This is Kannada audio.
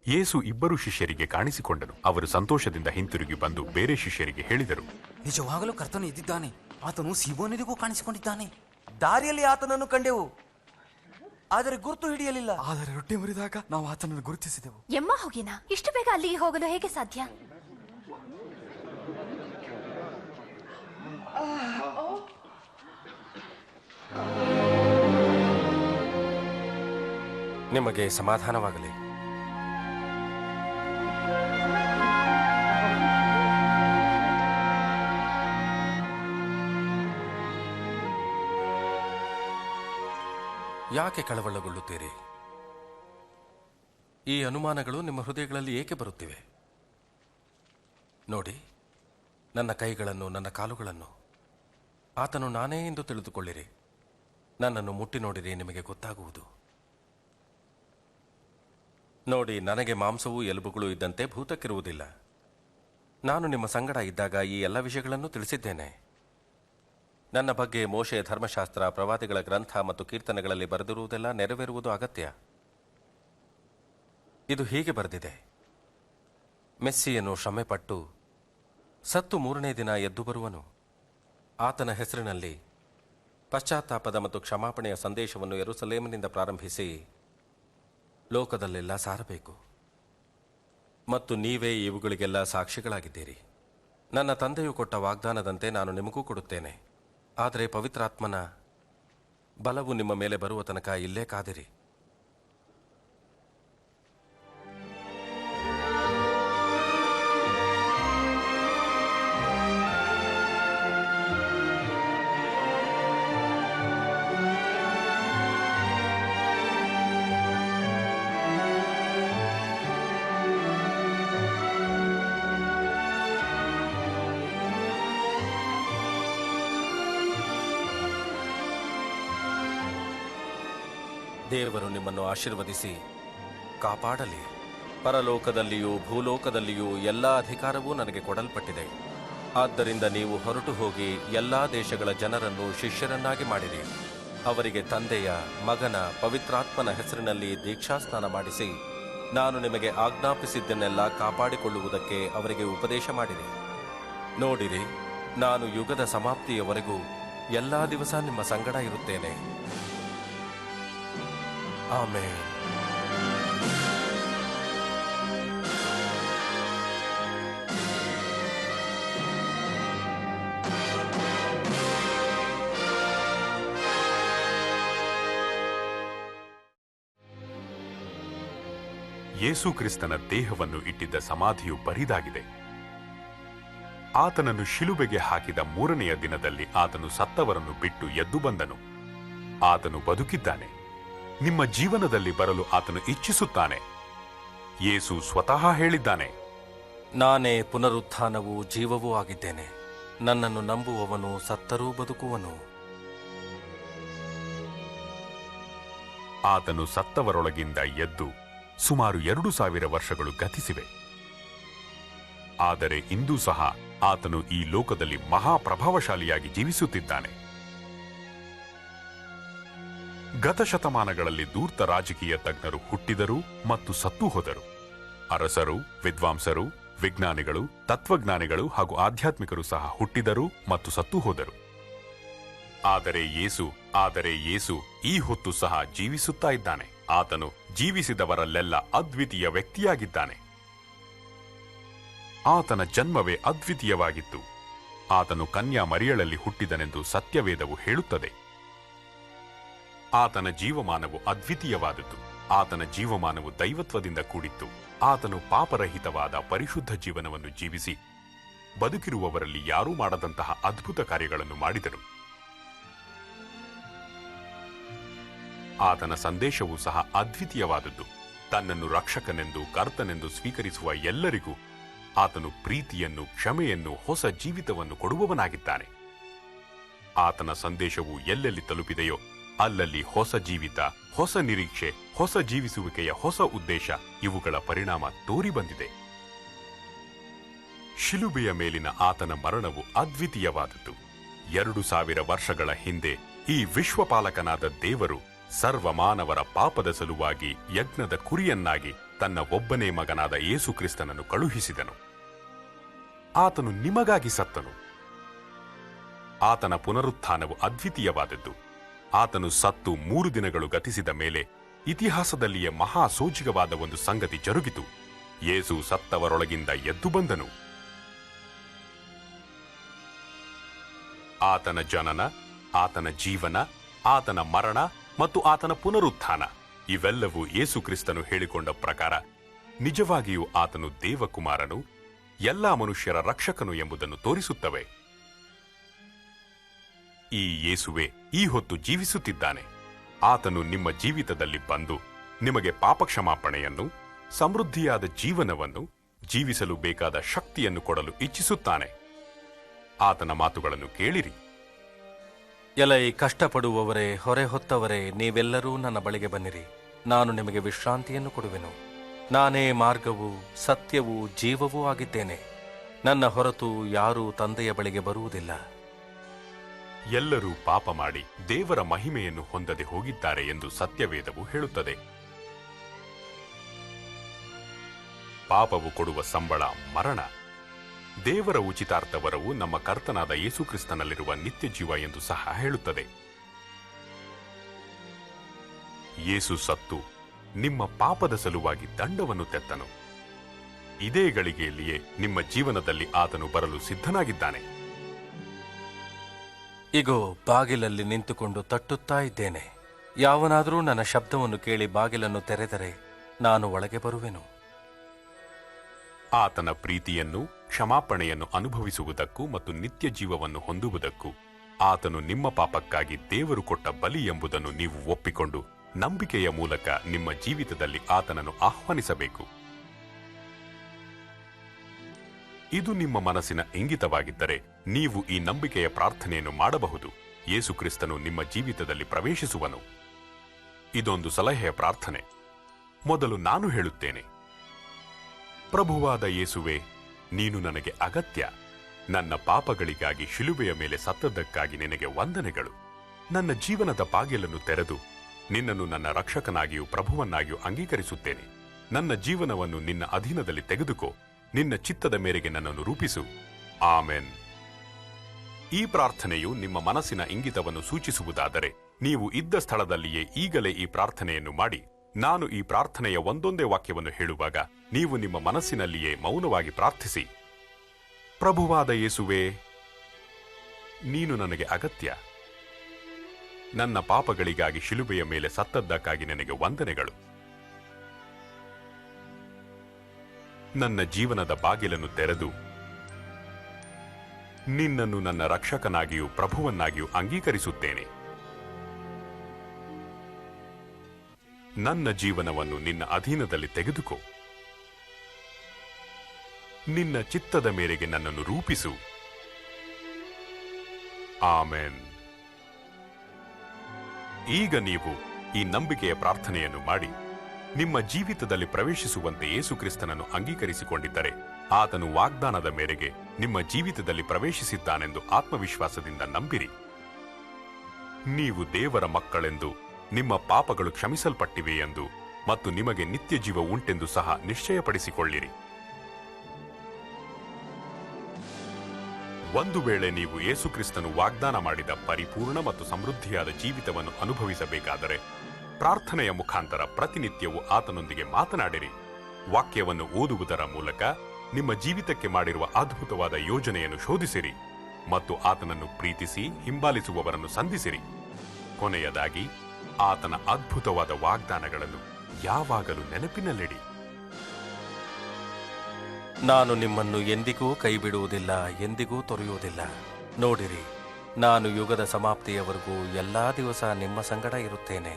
ಯೇಸು ಇಬ್ಬರು ಶಿಷ್ಯರಿಗೆ ಕಾಣಿಸಿಕೊಂಡನು. ಅವರು ಸಂತೋಷದಿಂದ ಹಿಂತಿರುಗಿ ಬಂದು ಬೇರೆ ಶಿಷ್ಯರಿಗೆ ಹೇಳಿದರು, ನಿಜವಾಗಲೂ ಕರ್ತನು ಎದ್ದಿದ್ದಾನೆ. ಆತನು ಸೀಮೋನನಿಗೂ ಕಾಣಿಸಿಕೊಂಡಿದ್ದಾನೆ. ದಾರಿಯಲ್ಲಿ ಆತನನ್ನು ಕಂಡೆವು, ಆದರೆ ಗುರುತು ಹಿಡಿಯಲಿಲ್ಲ. ಆದರೆ ರೊಟ್ಟಿ ಮುರಿದಾಗ ನಾವು ಆತನನ್ನು ಗುರುತಿಸಿದೆವು. ಎಮ್ಮ ಹೋಗಿನ ಇಷ್ಟು ಬೇಗ ಅಲ್ಲಿಗೆ ಹೋಗಲು ಹೇಗೆ ಸಾಧ್ಯ? ನಿಮಗೆ ಸಮಾಧಾನವಾಗಲಿ. ಯಾಕೆ ಕಳವಳಗೊಳ್ಳುತ್ತೀರಿ? ಈ ಅನುಮಾನಗಳು ನಿಮ್ಮ ಹೃದಯಗಳಲ್ಲಿ ಏಕೆ ಬರುತ್ತಿವೆ? ನೋಡಿ, ನನ್ನ ಕೈಗಳನ್ನು, ನನ್ನ ಕಾಲುಗಳನ್ನು. ಆತನು ನಾನೇ ಎಂದು ತಿಳಿದುಕೊಳ್ಳಿರಿ. ನನ್ನನ್ನು ಮುಟ್ಟಿ ನೋಡಿರಿ, ನಿಮಗೆ ಗೊತ್ತಾಗುವುದು. ನೋಡಿ, ನನಗೆ ಮಾಂಸವೂ ಎಲುಬುಗಳು ಇದ್ದಂತೆ ಭೂತಕ್ಕಿರುವುದಿಲ್ಲ. ನಾನು ನಿಮ್ಮ ಸಂಗಡ ಇದ್ದಾಗ ಈ ಎಲ್ಲ ವಿಷಯಗಳನ್ನು ತಿಳಿಸಿದ್ದೇನೆ. ನನ್ನ ಬಗ್ಗೆ ಮೋಶೆಯ ಧರ್ಮಶಾಸ್ತ್ರ, ಪ್ರವಾದಿಗಳ ಗ್ರಂಥ ಮತ್ತು ಕೀರ್ತನೆಗಳಲ್ಲಿ ಬರೆದಿರುವುದೆಲ್ಲ ನೆರವೇರುವುದು ಅಗತ್ಯ. ಇದು ಹೀಗೆ ಬರೆದಿದೆ: ಮೆಸ್ಸಿಯನು ಶ್ರಮೆಪಟ್ಟು ಸತ್ತು 3ನೇ ದಿನ ಎದ್ದು ಬರುವನು. ಆತನ ಹೆಸರಿನಲ್ಲಿ ಪಶ್ಚಾತ್ತಾಪದ ಮತ್ತು ಕ್ಷಮಾಪಣೆಯ ಸಂದೇಶವನ್ನು ಯೆರೂಸಲೇಮಿನಿಂದ ಪ್ರಾರಂಭಿಸಿ ಲೋಕದಲ್ಲೆಲ್ಲ ಸಾರಬೇಕು. ಮತ್ತು ನೀವೇ ಇವುಗಳಿಗೆಲ್ಲ ಸಾಕ್ಷಿಗಳಾಗಿದ್ದೀರಿ. ನನ್ನ ತಂದೆಯು ಕೊಟ್ಟ ವಾಗ್ದಾನದಂತೆ ನಾನು ನಿಮಗೂ ಕೊಡುತ್ತೇನೆ. ಆದರೆ ಪವಿತ್ರಾತ್ಮನ ಬಲವು ನಿಮ್ಮ ಮೇಲೆ ಬರುವ ತನಕ ಇಲ್ಲೇ ಕಾದಿರಿ. ದೇವರು ನಿಮ್ಮನ್ನು ಆಶೀರ್ವದಿಸಿ ಕಾಪಾಡಲಿ. ಪರಲೋಕದಲ್ಲಿಯೂ ಭೂಲೋಕದಲ್ಲಿಯೂ ಎಲ್ಲ ಅಧಿಕಾರವೂ ನನಗೆ ಕೊಡಲ್ಪಟ್ಟಿದೆ. ಆದ್ದರಿಂದ ನೀವು ಹೊರಟು ಹೋಗಿ ಎಲ್ಲ ದೇಶಗಳ ಜನರನ್ನು ಶಿಷ್ಯರನ್ನಾಗಿ ಮಾಡಿರಿ. ಅವರಿಗೆ ತಂದೆಯ, ಮಗನ, ಪವಿತ್ರಾತ್ಮನ ಹೆಸರಿನಲ್ಲಿ ದೀಕ್ಷಾಸ್ನಾನ ಮಾಡಿಸಿ, ನಾನು ನಿಮಗೆ ಆಜ್ಞಾಪಿಸಿದ್ದನ್ನೆಲ್ಲ ಕಾಪಾಡಿಕೊಳ್ಳುವುದಕ್ಕೆ ಅವರಿಗೆ ಉಪದೇಶ ಮಾಡಿರಿ. ನೋಡಿರಿ, ನಾನು ಯುಗದ ಸಮಾಪ್ತಿಯವರೆಗೂ ಎಲ್ಲ ದಿವಸ ನಿಮ್ಮ ಸಂಗಡ ಇರುತ್ತೇನೆ. ಆಮೆನ್. ಯೇಸು ಕ್ರಿಸ್ತನ ದೇಹವನ್ನು ಇಟ್ಟಿದ್ದ ಸಮಾಧಿಯು ಬರಿದಾಗಿದೆ. ಆತನನ್ನು ಶಿಲುಬೆಗೆ ಹಾಕಿದ 3ನೆಯ ದಿನದಲ್ಲಿ ಆತನು ಸತ್ತವರನ್ನು ಬಿಟ್ಟು ಎದ್ದು ಬಂದನು. ಆತನು ಬದುಕಿದ್ದಾನೆ. ನಿಮ್ಮ ಜೀವನದಲ್ಲಿ ಬರಲು ಆತನು ಇಚ್ಛಿಸುತ್ತಾನೆ. ಯೇಸು ಸ್ವತಃ ಹೇಳಿದ್ದಾನೆ, ನಾನೇ ಪುನರುತ್ಥಾನವೂ ಜೀವವೂ ಆಗಿದ್ದೇನೆ. ನನ್ನನ್ನು ನಂಬುವವನು ಸತ್ತರೂ ಬದುಕುವನು. ಆತನು ಸತ್ತವರೊಳಗಿಂದ ಎದ್ದು ಸುಮಾರು 2000 ವರ್ಷಗಳು ಗತಿಸಿವೆ. ಆದರೆ ಇಂದೂ ಸಹ ಆತನು ಈ ಲೋಕದಲ್ಲಿ ಮಹಾಪ್ರಭಾವಶಾಲಿಯಾಗಿ ಜೀವಿಸುತ್ತಿದ್ದಾನೆ. ಗತ ಶತಮಾನಗಳಲ್ಲಿ ಧೂರ್ತ ರಾಜಕೀಯ ತಜ್ಞರು ಹುಟ್ಟಿದರು ಮತ್ತು ಸತ್ತು ಹೋದರು. ಅರಸರು, ವಿದ್ವಾಂಸರು, ವಿಜ್ಞಾನಿಗಳು, ತತ್ವಜ್ಞಾನಿಗಳು ಹಾಗೂ ಆಧ್ಯಾತ್ಮಿಕರು ಸಹ ಹುಟ್ಟಿದರು ಮತ್ತು ಸತ್ತು ಹೋದರು. ಆದರೆ ಯೇಸು ಈ ಹೊತ್ತು ಸಹ ಜೀವಿಸುತ್ತಾ ಇದ್ದಾನೆ. ಆತನು ಜೀವಿಸಿದವರಲ್ಲೆಲ್ಲ ಅದ್ವಿತೀಯ ವ್ಯಕ್ತಿಯಾಗಿದ್ದಾನೆ. ಆತನ ಜನ್ಮವೇ ಅದ್ವಿತೀಯವಾಗಿತ್ತು. ಆತನು ಕನ್ಯಾ ಮರಿಯಳಲ್ಲಿ ಹುಟ್ಟಿದನೆಂದು ಸತ್ಯವೇದವು ಹೇಳುತ್ತದೆ. ಆತನ ಜೀವಮಾನವು ಅದ್ವಿತೀಯವಾದದ್ದು. ಆತನ ಜೀವಮಾನವು ದೈವತ್ವದಿಂದ ಕೂಡಿತ್ತು. ಆತನು ಪಾಪರಹಿತವಾದ ಪರಿಶುದ್ಧ ಜೀವನವನ್ನು ಜೀವಿಸಿ ಬದುಕಿರುವವರಲ್ಲಿ ಯಾರೂ ಮಾಡದಂತಹ ಅದ್ಭುತ ಕಾರ್ಯಗಳನ್ನು ಮಾಡಿದನು. ಆತನ ಸಂದೇಶವೂ ಸಹ ಅದ್ವಿತೀಯವಾದದ್ದು. ತನ್ನನ್ನು ರಕ್ಷಕನೆಂದು, ಕರ್ತನೆಂದು ಸ್ವೀಕರಿಸುವ ಎಲ್ಲರಿಗೂ ಆತನು ಪ್ರೀತಿಯನ್ನು, ಕ್ಷಮೆಯನ್ನು, ಹೊಸ ಜೀವಿತವನ್ನು ಕೊಡುವವನಾಗಿದ್ದಾನೆ. ಆತನ ಸಂದೇಶವು ಎಲ್ಲೆಲ್ಲಿ ತಲುಪಿದೆಯೋ ಅಲ್ಲಲ್ಲಿ ಹೊಸ ಜೀವಿತ, ಹೊಸ ನಿರೀಕ್ಷೆ, ಹೊಸ ಜೀವಿಸುವಿಕೆಯ ಹೊಸ ಉದ್ದೇಶ ಇವುಗಳ ಪರಿಣಾಮ ತೋರಿ ಬಂದಿದೆ. ಶಿಲುಬೆಯ ಮೇಲಿನ ಆತನ ಮರಣವು ಅದ್ವಿತೀಯವಾದದ್ದು. 2000 ವರ್ಷಗಳ ಹಿಂದೆ ಈ ವಿಶ್ವಪಾಲಕನಾದ ದೇವರು ಸರ್ವಮಾನವರ ಪಾಪದ ಸಲುವಾಗಿ ಯಜ್ಞದ ಕುರಿಯನ್ನಾಗಿ ತನ್ನ ಒಬ್ಬನೇ ಮಗನಾದ ಯೇಸು ಕ್ರಿಸ್ತನನ್ನು ಕಳುಹಿಸಿದನು. ಆತನು ನಿಮಗಾಗಿ ಸತ್ತನು. ಆತನ ಪುನರುತ್ಥಾನವು ಅದ್ವಿತೀಯವಾದದ್ದು. ಆತನು ಸತ್ತು 3 ದಿನಗಳು ಗತಿಸಿದ ಮೇಲೆ ಇತಿಹಾಸದಲ್ಲಿಯೇ ಮಹಾ ಸೋಜಿಗವಾದ ಒಂದು ಸಂಗತಿ ಜರುಗಿತು. ಯೇಸು ಸತ್ತವರೊಳಗಿಂದ ಎದ್ದು ಬಂದನು. ಆತನ ಜನನ, ಆತನ ಜೀವನ, ಆತನ ಮರಣ ಮತ್ತು ಆತನ ಪುನರುತ್ಥಾನ ಇವೆಲ್ಲವೂ ಯೇಸು ಕ್ರಿಸ್ತನು ಹೇಳಿಕೊಂಡ ಪ್ರಕಾರ ನಿಜವಾಗಿಯೂ ಆತನು ದೇವಕುಮಾರನು, ಎಲ್ಲಾ ಮನುಷ್ಯರ ರಕ್ಷಕನು ಎಂಬುದನ್ನು ತೋರಿಸುತ್ತವೆ. ಈ ಯೇಸುವೆ ಈ ಹೊತ್ತು ಜೀವಿಸುತ್ತಿದ್ದಾನೆ. ಆತನು ನಿಮ್ಮ ಜೀವಿತದಲ್ಲಿ ಬಂದು ನಿಮಗೆ ಪಾಪಕ್ಷಮಾಪಣೆಯನ್ನು, ಸಮೃದ್ಧಿಯಾದ ಜೀವನವನ್ನು, ಜೀವಿಸಲು ಬೇಕಾದ ಶಕ್ತಿಯನ್ನು ಕೊಡಲು ಇಚ್ಛಿಸುತ್ತಾನೆ. ಆತನ ಮಾತುಗಳನ್ನು ಕೇಳಿರಿ. ಎಲೈ ಕಷ್ಟಪಡುವವರೇ, ಹೊರೆ ಹೊತ್ತವರೇ, ನೀವೆಲ್ಲರೂ ನನ್ನ ಬಳಿಗೆ ಬನ್ನಿರಿ, ನಾನು ನಿಮಗೆ ವಿಶ್ರಾಂತಿಯನ್ನು ಕೊಡುವೆನು. ನಾನೇ ಮಾರ್ಗವೂ ಸತ್ಯವೂ ಜೀವವೂ ಆಗಿದ್ದೇನೆ. ನನ್ನ ಹೊರತು ಯಾರೂ ತಂದೆಯ ಬಳಿಗೆ ಬರುವುದಿಲ್ಲ. ಎಲ್ಲರೂ ಪಾಪ ಮಾಡಿ ದೇವರ ಮಹಿಮೆಯನ್ನು ಹೊಂದದೆ ಹೋಗಿದ್ದಾರೆ ಎಂದು ಸತ್ಯವೇದವು ಹೇಳುತ್ತದೆ. ಪಾಪವು ಕೊಡುವ ಸಂಬಳ ಮರಣ. ದೇವರ ಉಚಿತಾರ್ಥವರವು ನಮ್ಮ ಕರ್ತನಾದ ಯೇಸುಕ್ರಿಸ್ತನಲ್ಲಿರುವ ನಿತ್ಯ ಜೀವ ಎಂದು ಸಹ ಹೇಳುತ್ತದೆ. ಯೇಸು ಸತ್ತು ನಿಮ್ಮ ಪಾಪದ ಸಲುವಾಗಿ ದಂಡವನ್ನು ತೆತ್ತನು. ಇದೇ ಗಳಿಗೆಯಲ್ಲಿಯೇ ನಿಮ್ಮ ಜೀವನದಲ್ಲಿ ಆತನು ಬರಲು ಸಿದ್ಧನಾಗಿದ್ದಾನೆ. ಇಗೋ, ಬಾಗಿಲಲ್ಲಿ ನಿಂತುಕೊಂಡು ತಟ್ಟುತ್ತಾ ಇದ್ದೇನೆ. ಯಾವನಾದರೂ ನನ್ನ ಶಬ್ದವನ್ನು ಕೇಳಿ ಬಾಗಿಲನ್ನು ತೆರೆದರೆ ನಾನು ಒಳಗೆ ಬರುವೆನು. ಆತನ ಪ್ರೀತಿಯನ್ನು, ಕ್ಷಮಾಪಣೆಯನ್ನು ಅನುಭವಿಸುವುದಕ್ಕೂ ಮತ್ತು ನಿತ್ಯ ಜೀವವನ್ನು ಹೊಂದುವುದಕ್ಕೂ ಆತನು ನಿಮ್ಮ ಪಾಪಕ್ಕಾಗಿ ದೇವರು ಕೊಟ್ಟ ಬಲಿ ಎಂಬುದನ್ನು ನೀವು ಒಪ್ಪಿಕೊಂಡು ನಂಬಿಕೆಯ ಮೂಲಕ ನಿಮ್ಮ ಜೀವಿತದಲ್ಲಿ ಆತನನ್ನು ಆಹ್ವಾನಿಸಬೇಕು. ಇದು ನಿಮ್ಮ ಮನಸ್ಸಿನ ಇಂಗಿತವಾಗಿದ್ದರೆ ನೀವು ಈ ನಂಬಿಕೆಯ ಪ್ರಾರ್ಥನೆಯನ್ನು ಮಾಡಬಹುದು. ಯೇಸು ಕ್ರಿಸ್ತನು ನಿಮ್ಮ ಜೀವಿತದಲ್ಲಿ ಪ್ರವೇಶಿಸುವನು. ಇದೊಂದು ಸಲಹೆಯ ಪ್ರಾರ್ಥನೆ. ಮೊದಲು ನಾನು ಹೇಳುತ್ತೇನೆ, ಪ್ರಭುವಾದ ಯೇಸುವೆ, ನೀನು ನನಗೆ ಅಗತ್ಯ. ನನ್ನ ಪಾಪಗಳಿಗಾಗಿ ಶಿಲುಬೆಯ ಮೇಲೆ ಸತ್ತದ್ದಕ್ಕಾಗಿ ನಿನಗೆ ವಂದನೆಗಳು. ನನ್ನ ಜೀವನದ ಬಾಗಿಲನ್ನು ತೆರೆದು ನಿನ್ನನ್ನು ನನ್ನ ರಕ್ಷಕನಾಗಿಯೂ ಪ್ರಭುವನ್ನಾಗಿಯೂ ಅಂಗೀಕರಿಸುತ್ತೇನೆ. ನನ್ನ ಜೀವನವನ್ನು ನಿನ್ನ ಅಧೀನದಲ್ಲಿ ತೆಗೆದುಕೋ. ನಿನ್ನ ಚಿತ್ತದ ಮೇರೆಗೆ ನನ್ನನ್ನು ರೂಪಿಸು. ಆಮೆನ್. ಈ ಪ್ರಾರ್ಥನೆಯು ನಿಮ್ಮ ಮನಸ್ಸಿನ ಇಂಗಿತವನ್ನು ಸೂಚಿಸುವುದಾದರೆ ನೀವು ಇದ್ದ ಸ್ಥಳದಲ್ಲಿಯೇ ಈಗಲೇ ಈ ಪ್ರಾರ್ಥನೆಯನ್ನು ಮಾಡಿ. ನಾನು ಈ ಪ್ರಾರ್ಥನೆಯ ಒಂದೊಂದೇ ವಾಕ್ಯವನ್ನು ಹೇಳುವಾಗ ನೀವು ನಿಮ್ಮ ಮನಸ್ಸಿನಲ್ಲಿಯೇ ಮೌನವಾಗಿ ಪ್ರಾರ್ಥಿಸಿ. ಪ್ರಭುವಾದ ಯೇಸುವೆ, ನೀನು ನನಗೆ ಅಗತ್ಯ. ನನ್ನ ಪಾಪಗಳಿಗಾಗಿ ಶಿಲುಬೆಯ ಮೇಲೆ ಸತ್ತದ್ದಕ್ಕಾಗಿ ನನಗೆ ವಂದನೆಗಳು. ನನ್ನ ಜೀವನದ ಬಾಗಿಲನ್ನು ತೆರೆದು ನಿನ್ನನ್ನು ನನ್ನ ರಕ್ಷಕನಾಗಿಯೂ ಪ್ರಭುವನ್ನಾಗಿಯೂ ಅಂಗೀಕರಿಸುತ್ತೇನೆ. ನನ್ನ ಜೀವನವನ್ನು ನಿನ್ನ ಅಧೀನದಲ್ಲಿ ತೆಗೆದುಕೋ. ನಿನ್ನ ಚಿತ್ತದ ಮೇರೆಗೆ ನನ್ನನ್ನು ರೂಪಿಸು. ಆಮೆನ್. ಈಗ ನೀವು ಈ ನಂಬಿಕೆಯ ಪ್ರಾರ್ಥನೆಯನ್ನು ಮಾಡಿ ನಿಮ್ಮ ಜೀವಿತದಲ್ಲಿ ಪ್ರವೇಶಿಸುವಂತೆ ಯೇಸು ಕ್ರಿಸ್ತನನ್ನು ಅಂಗೀಕರಿಸಿಕೊಂಡಿದ್ದರೆ ಆತನು ವಾಗ್ದಾನದ ಮೇರೆಗೆ ನಿಮ್ಮ ಜೀವಿತದಲ್ಲಿ ಪ್ರವೇಶಿಸಿದ್ದಾನೆಂದು ಆತ್ಮವಿಶ್ವಾಸದಿಂದ ನಂಬಿರಿ. ನೀವು ದೇವರ ಮಕ್ಕಳೆಂದು, ನಿಮ್ಮ ಪಾಪಗಳು ಕ್ಷಮಿಸಲ್ಪಟ್ಟಿವೆ ಎಂದು ಮತ್ತು ನಿಮಗೆ ನಿತ್ಯ ಜೀವ ಉಂಟೆಂದು ಸಹ ನಿಶ್ಚಯಪಡಿಸಿಕೊಳ್ಳಿರಿ. ಒಂದು ವೇಳೆ ನೀವು ಯೇಸುಕ್ರಿಸ್ತನು ವಾಗ್ದಾನ ಮಾಡಿದ ಪರಿಪೂರ್ಣ ಮತ್ತು ಸಮೃದ್ಧಿಯಾದ ಜೀವಿತವನ್ನು ಅನುಭವಿಸಬೇಕಾದರೆ ಪ್ರಾರ್ಥನೆಯ ಮುಖಾಂತರ ಪ್ರತಿನಿತ್ಯವೂ ಆತನೊಂದಿಗೆ ಮಾತನಾಡಿರಿ. ವಾಕ್ಯವನ್ನು ಓದುವುದರ ಮೂಲಕ ನಿಮ್ಮ ಜೀವಿತಕ್ಕೆ ಮಾಡಿರುವ ಅದ್ಭುತವಾದ ಯೋಜನೆಯನ್ನು ಶೋಧಿಸಿರಿ ಮತ್ತು ಆತನನ್ನು ಪ್ರೀತಿಸಿ ಹಿಂಬಾಲಿಸುವವರನ್ನು ಸಂಧಿಸಿರಿ. ಕೊನೆಯದಾಗಿ ಆತನ ಅದ್ಭುತವಾದ ವಾಗ್ದಾನಗಳನ್ನು ಯಾವಾಗಲೂ ನೆನಪಿನಲ್ಲಿಡಿ. ನಾನು ನಿಮ್ಮನ್ನು ಎಂದಿಗೂ ಕೈಬಿಡುವುದಿಲ್ಲ, ಎಂದಿಗೂ ತೊರೆಯುವುದಿಲ್ಲ. ನೋಡಿರಿ, ನಾನು ಯುಗದ ಸಮಾಪ್ತಿಯವರೆಗೂ ಎಲ್ಲಾ ದಿವಸ ನಿಮ್ಮ ಸಂಗಡ ಇರುತ್ತೇನೆ.